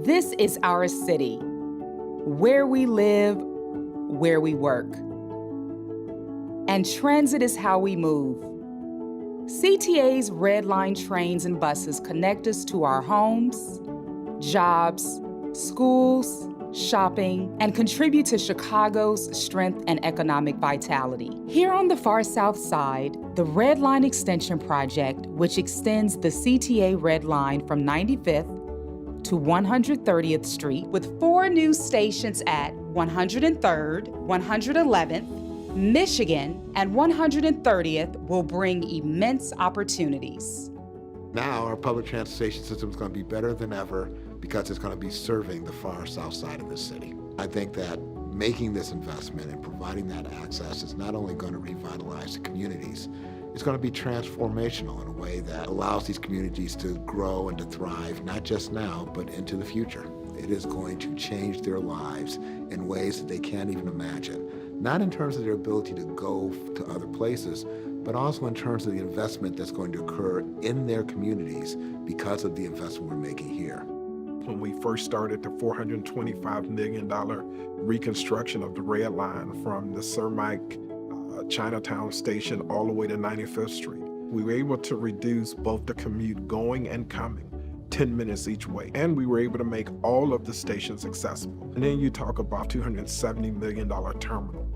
This is our city, where we live, where we work. And transit is how we move. CTA's Red Line trains and buses connect us to our homes, jobs, schools, shopping, and contribute to Chicago's strength and economic vitality. Here on the far south side, the Red Line Extension Project, which extends the CTA Red Line from 95th to 130th Street with 4 new stations at 103rd, 111th, Michigan, and 130th will bring immense opportunities. Now our public transportation system is going to be better than ever because it's going to be serving the far south side of the city. I think that making this investment and providing that access is not only going to revitalize the communities, it's going to be transformational in a way that allows these communities to grow and to thrive, not just now, but into the future. It is going to change their lives in ways that they can't even imagine, not in terms of their ability to go to other places, but also in terms of the investment that's going to occur in their communities because of the investment we're making here. When we first started the $425 million reconstruction of the Red Line from the Sir Mike Chinatown station all the way to 95th Street, we were able to reduce both the commute going and coming 10 minutes each way. And we were able to make all of the stations accessible. And then you talk about $270 million terminal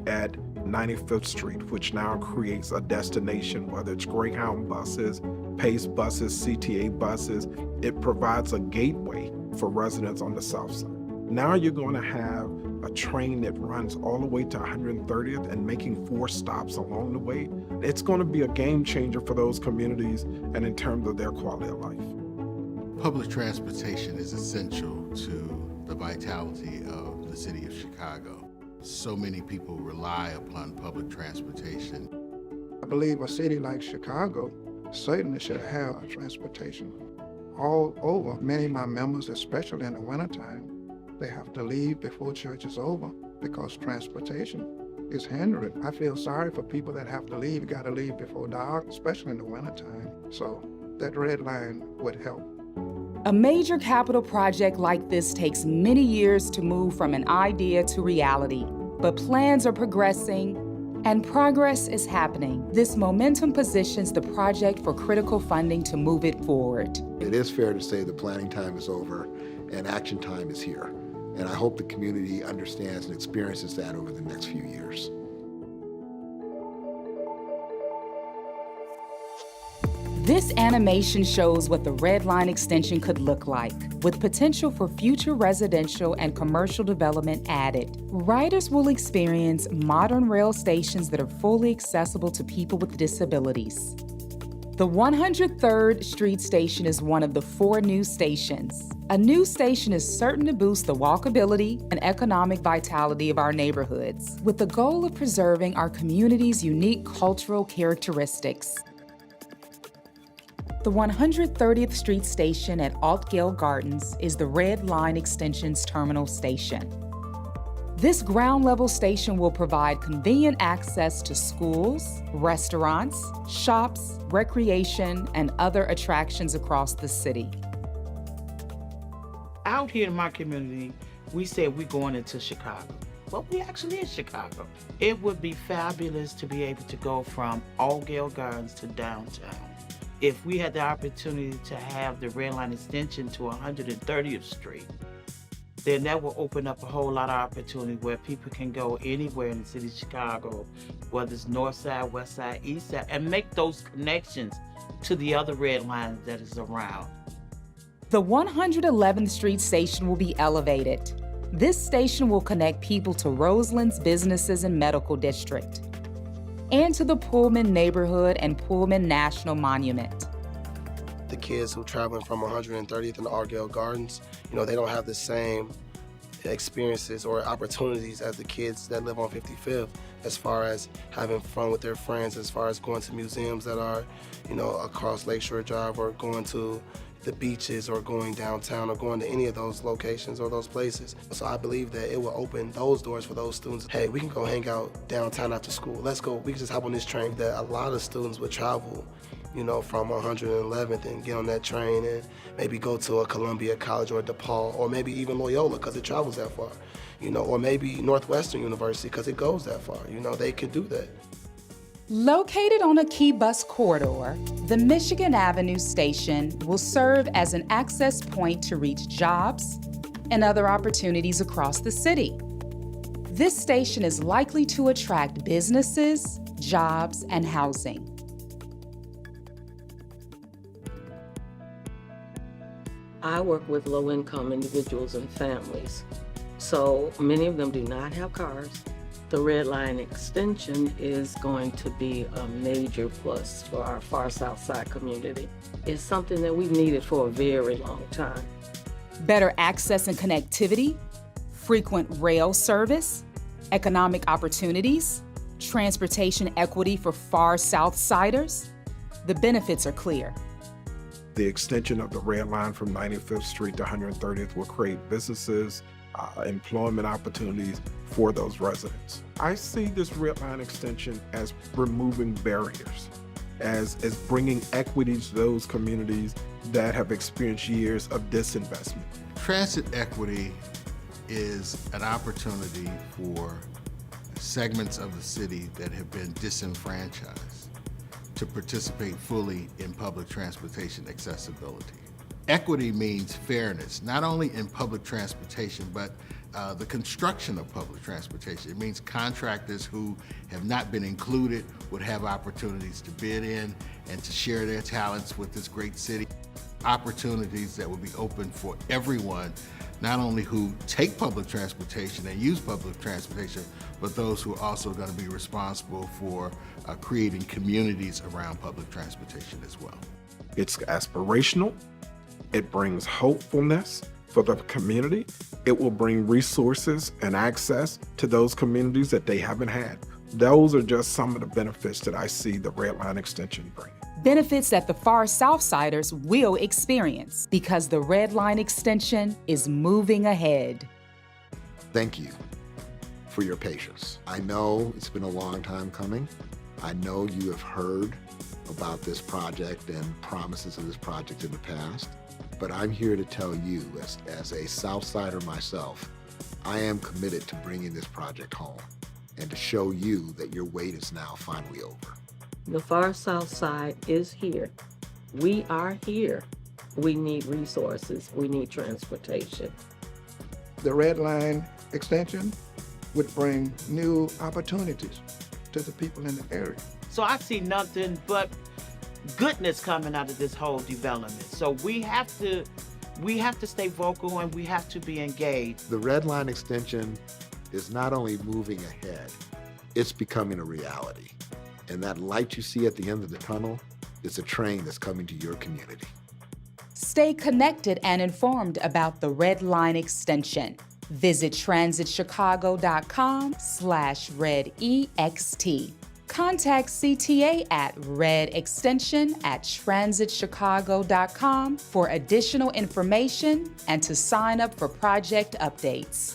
at 95th Street, which now creates a destination, whether it's Greyhound buses, Pace buses, CTA buses. It provides a gateway for residents on the south side. Now you're going to have a train that runs all the way to 130th and making 4 stops along the way. It's going to be a game changer for those communities and in terms of their quality of life. Public transportation is essential to the vitality of the city of Chicago. So many people rely upon public transportation. I believe a city like Chicago certainly should have transportation all over. Many of my members, especially in the wintertime, they have to leave before church is over because transportation is hindered. I feel sorry for people that have to leave. You got to leave before dark, especially in the wintertime. So that red line would help. A major capital project like this takes many years to move from an idea to reality, but plans are progressing and progress is happening. This momentum positions the project for critical funding to move it forward. It is fair to say the planning time is over and action time is here. And I hope the community understands and experiences that over the next few years. This animation shows what the Red Line extension could look like, with potential for future residential and commercial development added. Riders will experience modern rail stations that are fully accessible to people with disabilities. The 103rd Street station is one of the 4 new stations. A new station is certain to boost the walkability and economic vitality of our neighborhoods, with the goal of preserving our community's unique cultural characteristics. The 130th Street station at Altgeld Gardens is the Red Line Extension's terminal station. This ground-level station will provide convenient access to schools, restaurants, shops, recreation, and other attractions across the city. Out here in my community, we said we're going into Chicago. Well, we actually in Chicago. It would be fabulous to be able to go from Altgeld Gardens to downtown. If we had the opportunity to have the Red Line extension to 130th Street, then that will open up a whole lot of opportunity where people can go anywhere in the city of Chicago, whether it's north side, west side, east side, and make those connections to the other red lines that is around. The 111th Street station will be elevated. This station will connect people to Roseland's businesses and medical district, and to the Pullman neighborhood and Pullman National Monument. The kids who are traveling from 130th and Altgeld Gardens, they don't have the same experiences or opportunities as the kids that live on 55th as far as having fun with their friends, as far as going to museums that are, across Lakeshore Drive, or going to the beaches, or going downtown, or going to any of those locations or those places. So I believe that it will open those doors for those students. Hey, we can go hang out downtown after school. Let's go. We can just hop on this train. That a lot of students would travel from 111th and get on that train and maybe go to a Columbia College or a DePaul or maybe even Loyola because it travels that far, or maybe Northwestern University because it goes that far. They could do that. Located on a key bus corridor, the Michigan Avenue station will serve as an access point to reach jobs and other opportunities across the city. This station is likely to attract businesses, jobs, and housing. I work with low-income individuals and families, so many of them do not have cars. The Red Line extension is going to be a major plus for our far south side community. It's something that we've needed for a very long time. Better access and connectivity, frequent rail service, economic opportunities, transportation equity for far south siders. The benefits are clear. The extension of the Red Line from 95th Street to 130th will create businesses, employment opportunities for those residents. I see this Red Line extension as removing barriers, as bringing equity to those communities that have experienced years of disinvestment. Transit equity is an opportunity for segments of the city that have been disenfranchised to participate fully in public transportation accessibility. Equity means fairness, not only in public transportation, but the construction of public transportation. It means contractors who have not been included would have opportunities to bid in and to share their talents with this great city. Opportunities that will be open for everyone, not only who take public transportation and use public transportation, but those who are also going to be responsible for creating communities around public transportation as well. It's aspirational. It brings hopefulness for the community. It will bring resources and access to those communities that they haven't had. Those are just some of the benefits that I see the Red Line extension bringing. Benefits that the far south siders will experience because the Red Line extension is moving ahead. Thank you for your patience. I know it's been a long time coming. I know you have heard about this project and promises of this project in the past, but I'm here to tell you, as a Southsider myself, I am committed to bringing this project home and to show you that your wait is now finally over. The far south side is here. We are here. We need resources. We need transportation. The Red Line extension would bring new opportunities to the people in the area. So I see nothing but goodness coming out of this whole development. So we have to stay vocal and we have to be engaged. The Red Line extension is not only moving ahead, it's becoming a reality. And that light you see at the end of the tunnel is a train that's coming to your community. Stay connected and informed about the Red Line extension. Visit transitchicago.com/RedEXT. Contact CTA at redextension@transitchicago.com for additional information and to sign up for project updates.